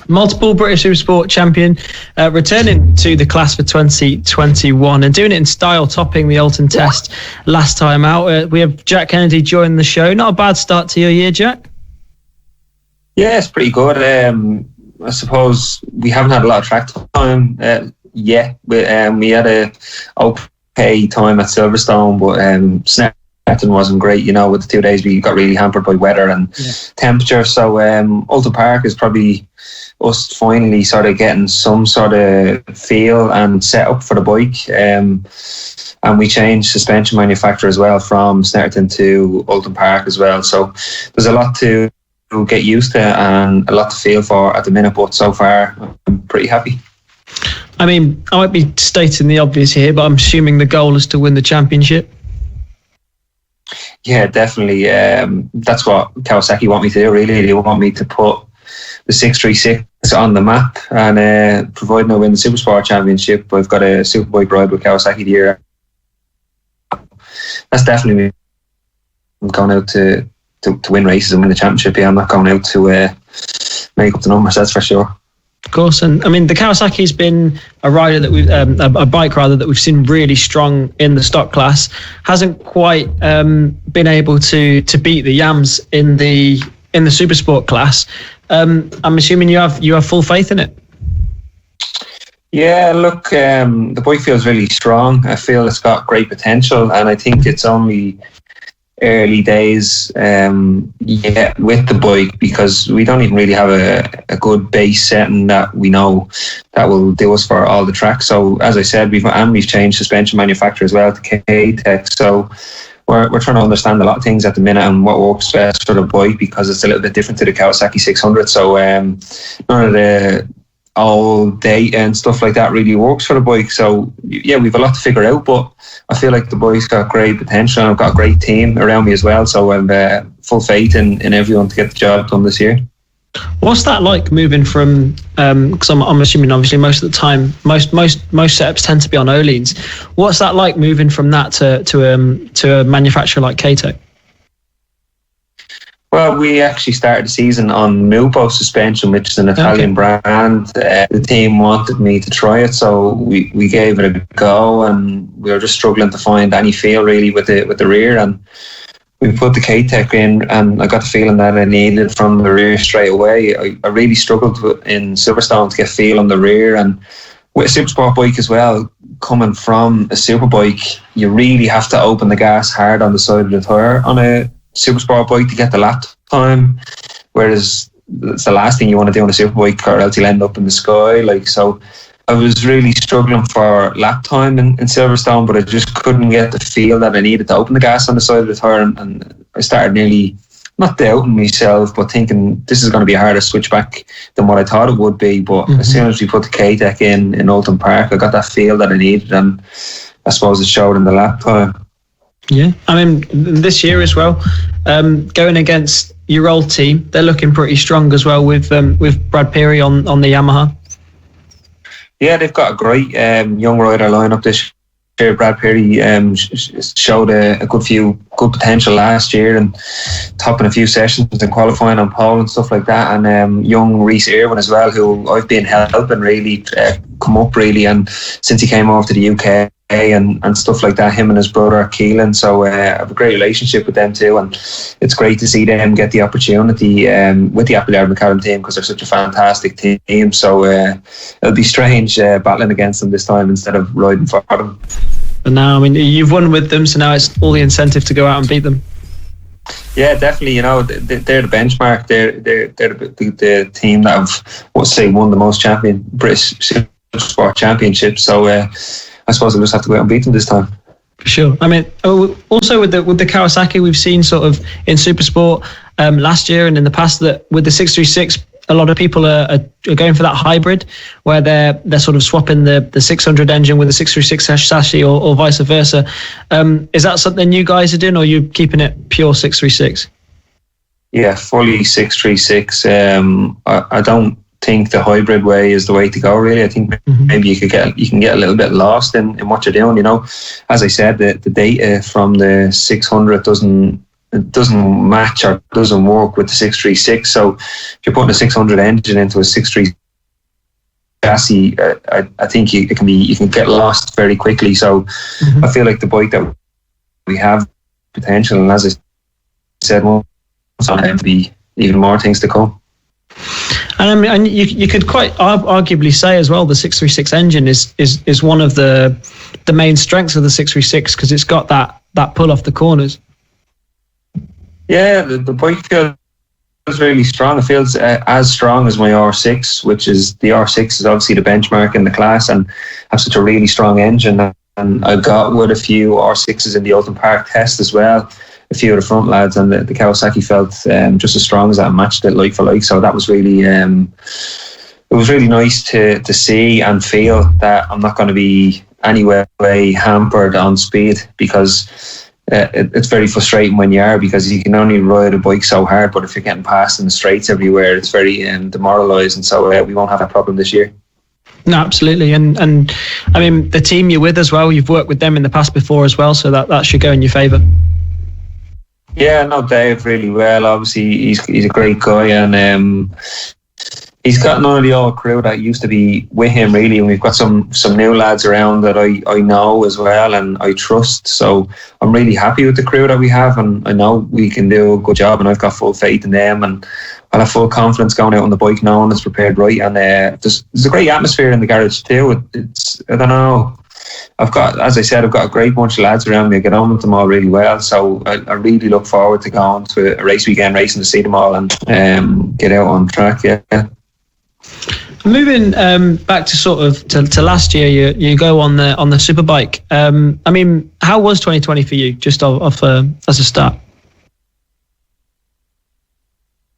multiple British Supersport champion, returning to the class for 2021 and doing it in style, topping the Alton Test last time out. We have Jack Kennedy joining the show. Not a bad start to your year, Jack. Yeah, it's pretty good. I suppose we haven't had a lot of track time yet. We had a okay time at Silverstone, but Snetterton wasn't great. With the 2 days we got really hampered by weather and temperature. So Alton Park is probably us finally sort of getting some sort of feel and set up for the bike. And we changed suspension manufacturer as well from Snetterton to Alton Park as well. So there's a lot to get used to and a lot to feel for at the minute, but so far I'm pretty happy. I mean, I might be stating the obvious here, but I'm assuming the goal is to win the championship. Yeah, definitely. That's what Kawasaki want me to do, really. They want me to put the 636 on the map, and providing I win the Supersport Championship, I've got a Superbike ride with Kawasaki the year. That's definitely me. I'm going out to win races and win the championship. Yeah, I'm not going out to make up the numbers, that's for sure. Of course, and I mean the Kawasaki's been a rider that we've a bike rather that we've seen really strong in the stock class. Hasn't quite been able to beat the Yams in the Supersport class. I'm assuming you have full faith in it. Yeah, look, the bike feels really strong. I feel it's got great potential, and I think it's only early days with the bike, because we don't even really have a good base setting that we know that will do us for all the tracks. So as I said, we've changed suspension manufacturer as well to K-Tech. So we're trying to understand a lot of things at the minute and what works best for the bike, because it's a little bit different to the Kawasaki 600. So none of the all data and stuff like that really works for the bike. So yeah, we've a lot to figure out, but I feel like the bike's got great potential, and I've got a great team around me as well. So I'm full faith in everyone to get the job done this year. What's that like moving from? Because I'm assuming obviously most of the time most setups tend to be on Öhlins. What's that like moving from that to a manufacturer like K-Tech? Well, we actually started the season on Mupo suspension, which is an Italian brand. The team wanted me to try it, so we gave it a go, and we were just struggling to find any feel really with the rear, and we put the K-Tech in, and I got the feeling that I needed from the rear straight away. I really struggled in Silverstone to get feel on the rear, and with a Supersport bike as well, coming from a Superbike, you really have to open the gas hard on the side of the tyre on a Supersport bike to get the lap time, whereas it's the last thing you want to do on a Superbike, or else you'll end up in the sky. So I was really struggling for lap time in Silverstone, but I just couldn't get the feel that I needed to open the gas on the side of the tyre, and I started nearly not doubting myself, but thinking this is going to be a harder switch back than what I thought it would be. But as soon as we put the K-Tech in Alton Park, I got that feel that I needed, and I suppose it showed in the lap time. Yeah, I mean, this year as well, going against your old team, they're looking pretty strong as well with Brad Peary on the Yamaha. Yeah, they've got a great young rider lineup this year. Brad Peary showed a good potential last year, and topping a few sessions and qualifying on pole and stuff like that. And young Rhys Irwin as well, who I've been helping really come up really, and since he came over to the UK. And stuff like that, him and his brother Keelan. So I have a great relationship with them too, and it's great to see them get the opportunity with the Appleyard McCallum team, because they're such a fantastic team. So it'll be strange battling against them this time instead of riding for them. But now, I mean, you've won with them, so now it's all the incentive to go out and beat them. Yeah, definitely. They're the benchmark. They're the team that have, won the most British Supersport championships. So. I suppose I'll just have to go out and beat them this time. For sure. I mean, also with the Kawasaki, we've seen sort of in Supersport last year and in the past that with the 636, a lot of people are going for that hybrid where they're sort of swapping the 600 engine with the 636 chassis or vice versa. Is that something you guys are doing, or are you keeping it pure 636? Yeah, fully 636. I don't think the hybrid way is the way to go, really. I think maybe you can get a little bit lost in what you're doing. As I said, the data from the 600 doesn't it doesn't match or doesn't work with the 636. So if you're putting a 600 engine into a 636 chassis, I think you can get lost very quickly. So I feel like the bike that we have potential, and as I said, it's going to be even more things to come. And you could quite arguably say as well, the 636 engine is one of the main strengths of the 636 because it's got that pull off the corners. Yeah, the bike feels really strong. It feels as strong as my R6, which is the R6 is obviously the benchmark in the class and have such a really strong engine. And I got with a few R6s in the Open Park test as well. A few of the front lads, and the Kawasaki felt just as strong as that and matched it like for like. So that was really, it was really nice to see and feel that I'm not going to be anywhere hampered on speed, because it's very frustrating when you are, because you can only ride a bike so hard, but if you're getting past in the straights everywhere, it's very demoralising. So we won't have that problem this year. No, absolutely. And I mean, the team you're with as well, you've worked with them in the past before as well, so that should go in your favour. Yeah, I know Dave really well. Obviously, he's a great guy, and he's got none of the old crew that used to be with him, really. And we've got some new lads around that I know as well and I trust. So I'm really happy with the crew that we have, and I know we can do a good job, and I've got full faith in them, and I'll have full confidence going out on the bike knowing it's prepared right. And there's a great atmosphere in the garage too. It's I don't know. I've got a great bunch of lads around me. I get on with them all really well. So I really look forward to going to a race weekend, racing to see them all and get out on track. Yeah. Moving back to sort of to last year, you go on the Superbike. I mean, how was 2020 for you? Just off as a start.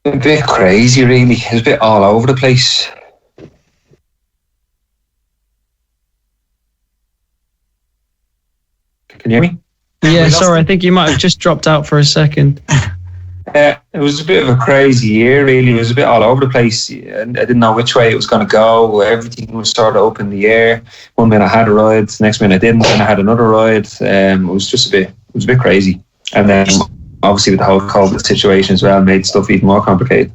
A bit crazy, really. It was a bit all over the place. Can you hear me? Yeah, sorry, I think you might have just dropped out for a second. It was a bit of a crazy year, really. It was a bit all over the place. I didn't know which way it was going to go. Everything was sort of up in the air. One minute I had a ride, the next minute I didn't, and I had another ride. It was just a bit crazy. And then obviously with the whole COVID situation as well, made stuff even more complicated.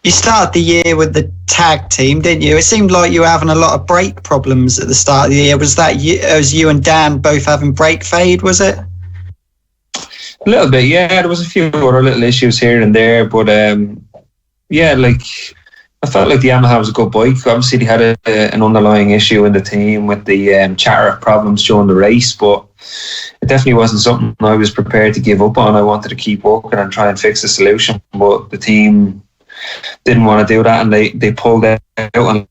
You started the year with the tag team, didn't you? It seemed like you were having a lot of brake problems at the start of the year. Was you and Dan both having brake fade, was it? A little bit, yeah. There was a few other little issues here and there, but yeah, like I felt like the Yamaha was a good bike. Obviously, they had an underlying issue in the team with the chatter problems during the race, but it definitely wasn't something I was prepared to give up on. I wanted to keep working and try and fix the solution, but the team didn't want to do that, and they pulled out and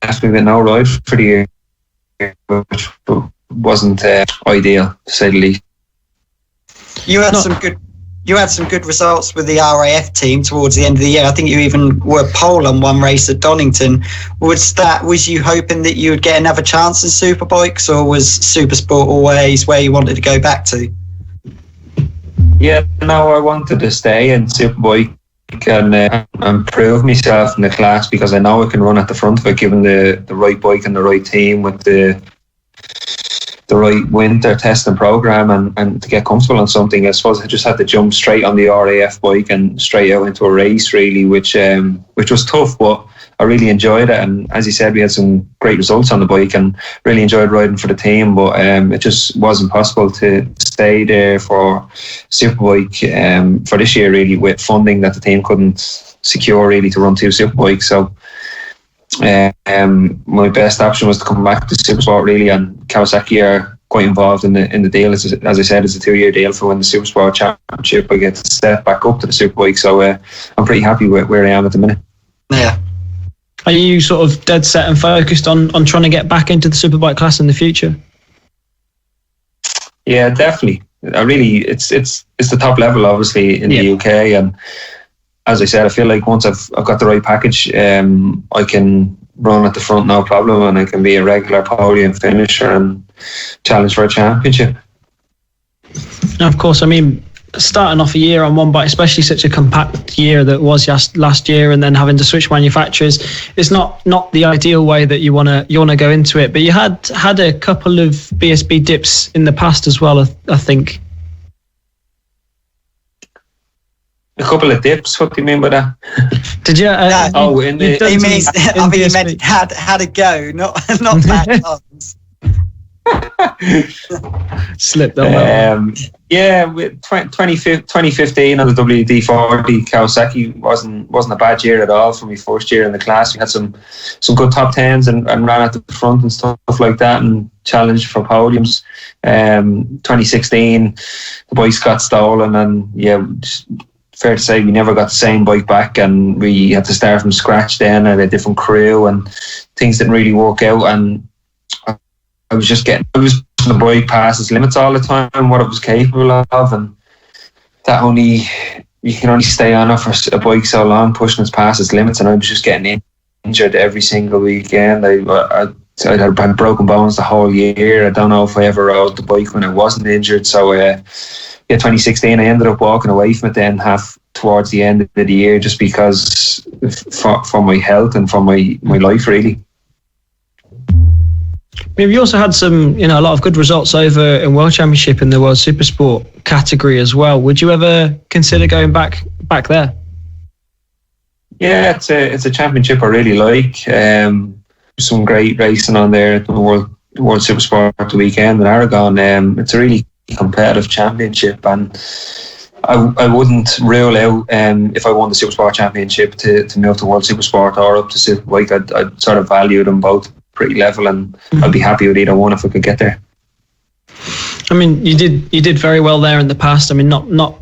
left me with no ride for the year, which wasn't ideal, to say the least. You had some good results with the RAF team towards the end of the year. I think you even were pole on one race at Donington. Was you hoping that you would get another chance in Superbikes, or was Supersport always where you wanted to go back to? Yeah, no, I wanted to stay in Superbike and prove myself in the class, because I know I can run at the front of it, given the right bike and the right team with the right winter testing program, and to get comfortable on something. I suppose I just had to jump straight on the RAF bike and straight out into a race, really, which was tough, but I really enjoyed it. And as you said, we had some great results on the bike and really enjoyed riding for the team, but it just wasn't possible to stay there for Superbike for this year, really, with funding that the team couldn't secure, really, to run two Superbikes. So my best option was to come back to Supersport, really, and Kawasaki are quite involved in the deal. As I said, it's a 2-year deal for when the Supersport Championship I get to step back up to the Superbike. So I'm pretty happy with where I am at the minute. Yeah. Are you sort of dead set and focused on trying to get back into the Superbike class in the future? Yeah, definitely. It's the top level, obviously, in the UK, and as I said, I feel like once I've got the right package, I can run at the front no problem, and I can be a regular podium finisher and challenge for a championship. And of course, I mean, starting off a year on one bike, especially such a compact year that was just last year, and then having to switch manufacturers, it's not the ideal way that you wanna go into it. But you had a couple of BSB dips in the past as well, I think. A couple of dips. What do you mean by that? Did you? In the. He means. I think he meant had a go, not bad times. Slipped on with 2015 on the WD-40 Kawasaki wasn't a bad year at all for me. First year in the class, we had some good top tens and ran at the front and stuff like that and challenged for podiums. 2016, the bikes got stolen and fair to say we never got the same bike back and we had to start from scratch then at a different crew and things didn't really work out and I was pushing the bike past its limits all the time, what it was capable of, and you can only stay on it for a bike so long, pushing it past its limits, and I was just getting injured every single weekend. I had broken bones the whole year. I don't know if I ever rode the bike when I wasn't injured. So 2016, I ended up walking away from it then towards the end of the year, just because for my health and for my life really. You also had some, a lot of good results over in World Championship in the World Supersport category as well. Would you ever consider going back there? Yeah, it's a championship I really like. Some great racing on there at the World Supersport the weekend in Aragon. It's a really competitive championship, and I wouldn't rule out if I won the Supersport Championship to move to World Supersport or up to Superbike. I'd sort of value them both pretty level, and I'd be happy with either one if I could get there. I mean, you did very well there in the past. I mean,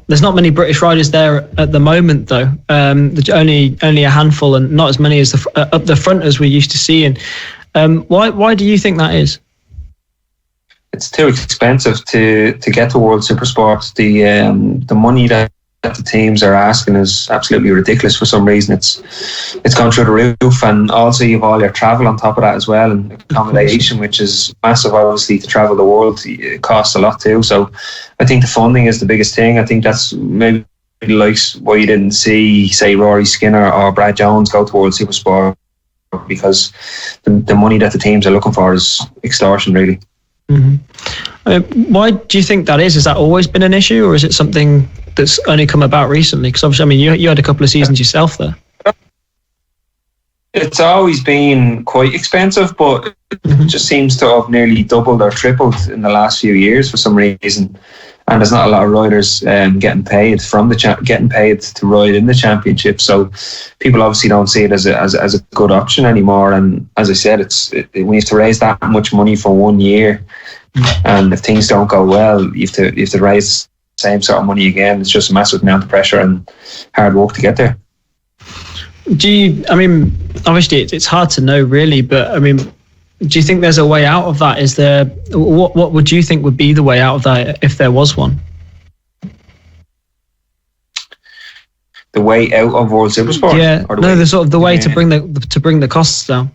there's not many British riders there at the moment, though. There's only a handful, and not as many as up the front as we used to see. And why do you think that is? It's too expensive to get to World Supersport. The money that the teams are asking is absolutely ridiculous for some reason. It's gone through the roof, and also you've all your travel on top of that as well, and accommodation, which is massive obviously to travel the world. It costs a lot too. So I think the funding is the biggest thing. I think that's maybe likes why you didn't see, say, Rory Skinner or Brad Jones go to World Supersport, because the money that the teams are looking for is extortion really. Mm-hmm. Why do you think that is? Has that always been an issue, or is it something that's only come about recently? Because obviously, I mean, you had a couple of seasons yourself there. It's always been quite expensive, but it just seems to have nearly doubled or tripled in the last few years for some reason. And there's not a lot of riders getting paid to ride in the championship. So people obviously don't see it as a good option anymore. And as I said, when you have to raise that much money for 1 year, and if things don't go well, you have to raise the same sort of money again. It's just a massive amount of pressure and hard work to get there. I mean, obviously it's hard to know really, but I mean, do you think there's a way out of that? Is there, what would you think would be the way out of that if there was one? The way out of World Supersport? Yeah, the sort of the way to bring the costs down.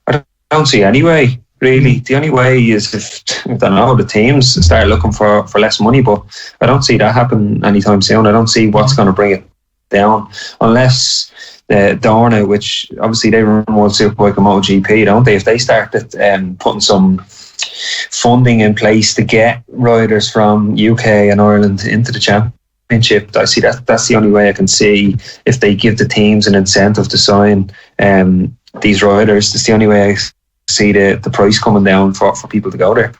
I don't see any way, really. The only way is if the teams start looking for less money, but I don't see that happen anytime soon. I don't see what's going to bring it down, unless Dorna, which obviously they run World Superbike and MotoGP, don't they? If they started putting some funding in place to get riders from UK and Ireland into the championship, I see that's the only way I can see. If they give the teams an incentive to sign these riders, that's the only way I see the price coming down for people to go there.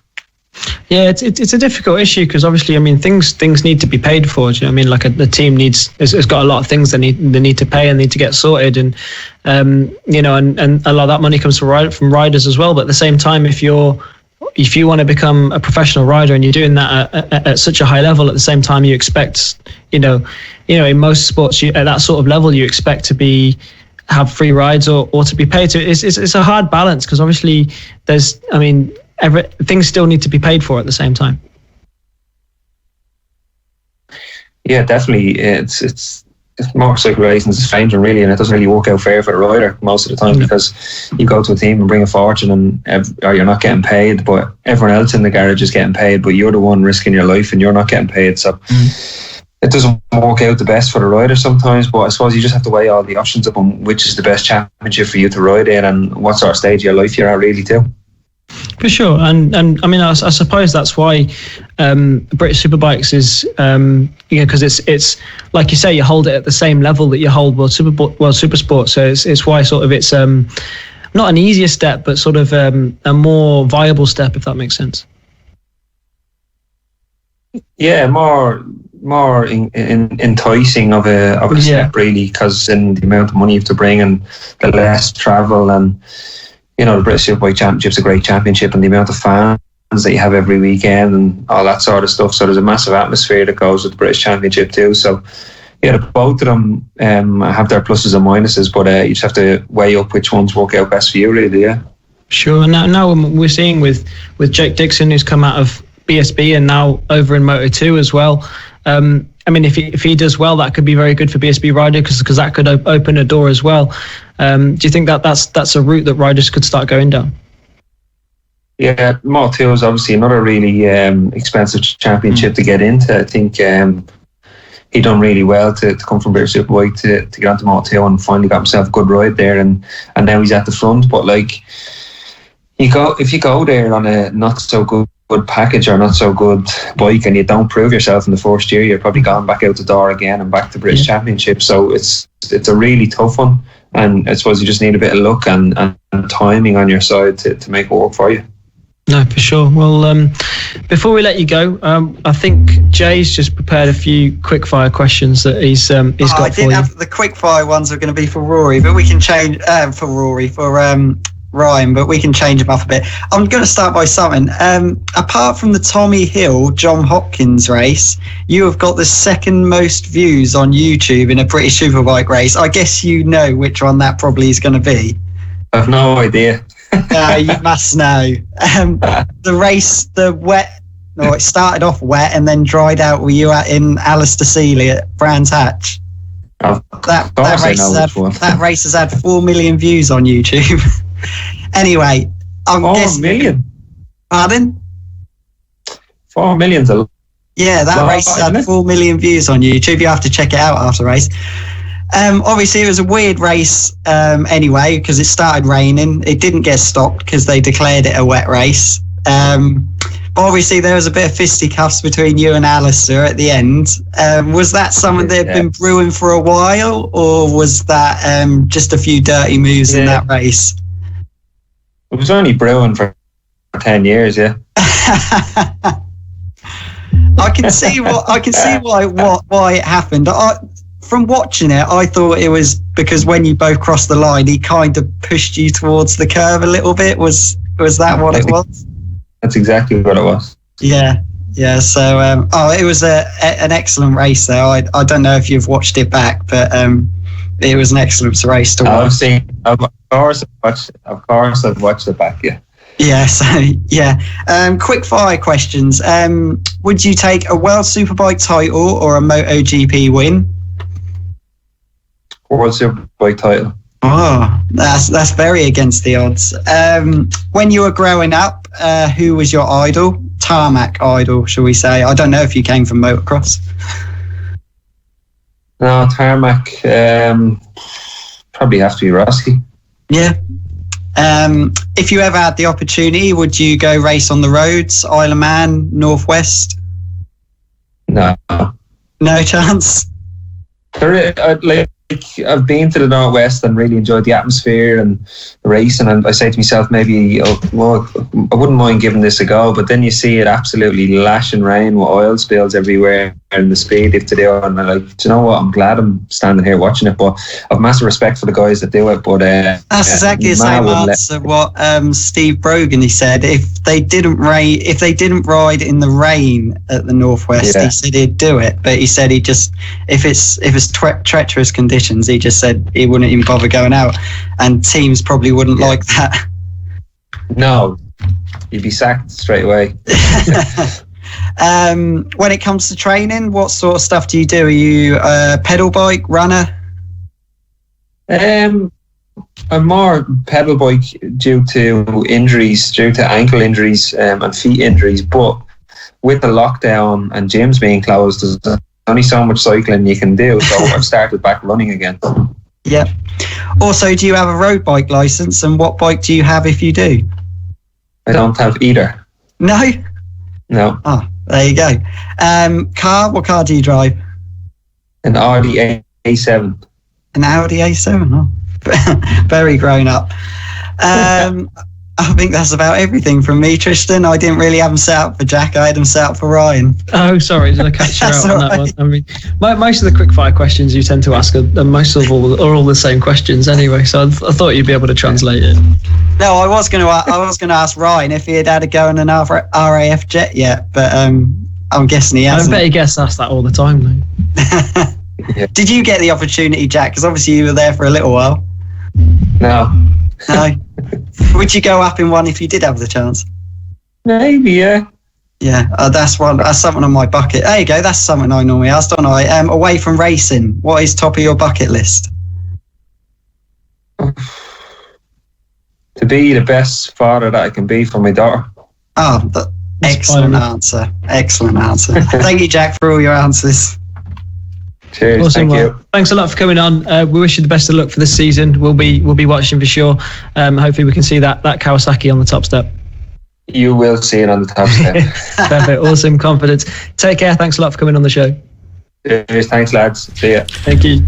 Yeah, it's a difficult issue because obviously, I mean, things need to be paid for. Do you know what I mean? Like the team has got a lot of things they need to pay and need to get sorted, and and a lot of that money comes from riders as well. But at the same time, if you want to become a professional rider and you're doing that at such a high level, at the same time you expect, in most sports, at that sort of level, you expect to have free rides or to be paid. So it's a hard balance because obviously things still need to be paid for at the same time. Yeah, definitely. It's motorcycle racing is strange and really, and it doesn't really work out fair for the rider most of the time because you go to a team and bring a fortune or you're not getting paid, but everyone else in the garage is getting paid, but you're the one risking your life and you're not getting paid. So it doesn't work out the best for the rider sometimes, but I suppose you just have to weigh all the options up on which is the best championship for you to ride in and what sort of stage of your life you're at really too. For sure, and I mean, I suppose that's why British Superbikes is, because it's like you say, you hold it at the same level that you hold World Supersport. So it's why sort of it's not an easier step, but sort of a more viable step, if that makes sense. Yeah, more enticing of a step, really, because in the amount of money you have to bring and the less travel, and the British Superbike Championship's a great championship, and the amount of fans that you have every weekend and all that sort of stuff. So there's a massive atmosphere that goes with the British Championship too. So yeah, both of them have their pluses and minuses, but you just have to weigh up which ones work out best for you, really. Yeah. Sure. Now we're seeing with Jake Dixon, who's come out of BSB and now over in Moto2 as well. I mean, if he does well, that could be very good for BSB rider because that could open a door as well. Do you think that's a route that riders could start going down? Yeah, Moto2 is obviously another really expensive championship to get into. I think he done really well to come from British Superbike to get onto Moto2 and finally got himself a good ride there, and now he's at the front. But like, if you go there on a not so good package or not so good bike and you don't prove yourself in the first year, you're probably gone back out the door again and back to British Championship. So it's a really tough one, and I suppose you just need a bit of luck and timing on your side to make it work for you. No, for sure. Well, before we let you go, I think Jay's just prepared a few quick-fire questions that he's got for you. I did have the quick-fire ones are going to be for Rory, but we can change for Ryan, but we can change them up a bit. I'm going to start by something. Apart from the Tommy Hill, John Hopkins race, you have got the second most views on YouTube in a British Superbike race. I guess you know which one that probably is going to be. I have no idea. You must know. The race, it started off wet and then dried out. Were you in Alistair Seeley at Brands Hatch? That race has had 4 million views on YouTube. Anyway, I'm guessing. 4 million? Pardon? 4 million's a lot. Yeah, that race has had 4 million views on YouTube. You have to check it out after the race. Obviously, it was a weird race anyway because it started raining. It didn't get stopped because they declared it a wet race. But obviously, there was a bit of fisticuffs between you and Alistair at the end. Was that something that had been brewing for a while, or was that just a few dirty moves in that race? It was only brewing for 10 years, yeah. I can see why it happened. From watching it, I thought it was because when you both crossed the line, he kind of pushed you towards the curve a little bit. Was that what it was? That's exactly what it was. Yeah. So, it was an excellent race there. I don't know if you've watched it back, but it was an excellent race to watch. Of course, I've watched it back. Yeah. Yeah. So quick fire questions. Would you take a World Superbike title or a MotoGP win? World Superbike title. Oh, that's very against the odds. When you were growing up, who was your idol? Tarmac idol, shall we say? I don't know if you came from motocross. No, Tarmac. Probably have to be Rossi. Yeah. If you ever had the opportunity, would you go race on the roads, Isle of Man, Northwest? No. No chance? I've been to the Northwest and really enjoyed the atmosphere and the racing, and I say to myself, maybe I wouldn't mind giving this a go, but then you see it absolutely lashing rain with oil spills everywhere and the speed if to do it, and I'm like, do you know what, I'm glad I'm standing here watching it, but I've massive respect for the guys that do it. But that's exactly the same answer what Steve Brogan, he said if they didn't ride in the rain at the Northwest, he said he'd do it, but he said he just if it's treacherous conditions, he just said he wouldn't even bother going out, and teams probably wouldn't like that. No, you'd be sacked straight away. When it comes to training, what sort of stuff do you do? Are you a pedal bike runner? I'm more pedal bike due to ankle injuries and feet injuries, but with the lockdown and gyms being closed, there's only so much cycling you can do, so I've started back running again. Yeah. Also, do you have a road bike license, and what bike do you have if you do? I don't have either. No? No. Oh, there you go. Car? What car do you drive? An Audi A7. An Audi A7? Oh, very grown up. I think that's about everything from me, Trystan. I didn't really have them set up for Jack. I had them set up for Ryan. Oh, sorry. Did I catch you out on that one? I mean, most of the quickfire questions you tend to ask are all the same questions anyway. So I thought you'd be able to translate it. No, I was going to ask Ryan if he had a go in an RAF jet yet, but I'm guessing he hasn't. I bet he gets asked that all the time, though. Yeah. Did you get the opportunity, Jack? Because obviously you were there for a little while. No. No. Would you go up in one if you did have the chance? Maybe, yeah. Yeah, that's something on my bucket. There you go. That's something I normally ask, don't I? Away from racing, what is top of your bucket list? To be the best father that I can be for my daughter. Oh, excellent answer. Excellent answer. Thank you, Jack, for all your answers. Cheers. Awesome. Thank you. Thanks a lot for coming on. We wish you the best of luck for this season. We'll be watching for sure. Hopefully we can see that Kawasaki on the top step. You will see it on the top step. Perfect. Awesome. Confidence. Take care. Thanks a lot for coming on the show. Cheers. Thanks, lads. See ya. Thank you.